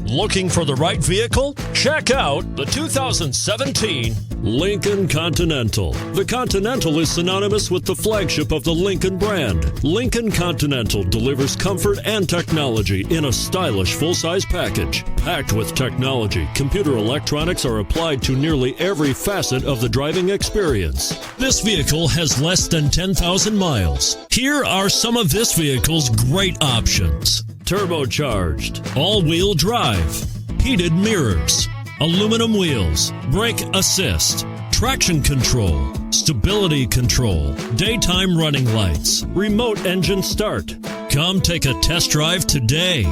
Looking for the right vehicle? Check out the 2017 Lincoln Continental. The Continental is synonymous with the flagship of the Lincoln brand. Lincoln Continental delivers comfort and technology in a stylish full-size package. Packed with technology, computer electronics are applied to nearly every facet of the driving experience. This vehicle has less than 10,000 miles. Here are some of this vehicle's great options: turbocharged, all-wheel drive, heated mirrors, aluminum wheels, brake assist, traction control, stability control, daytime running lights, remote engine start. Come take a test drive today.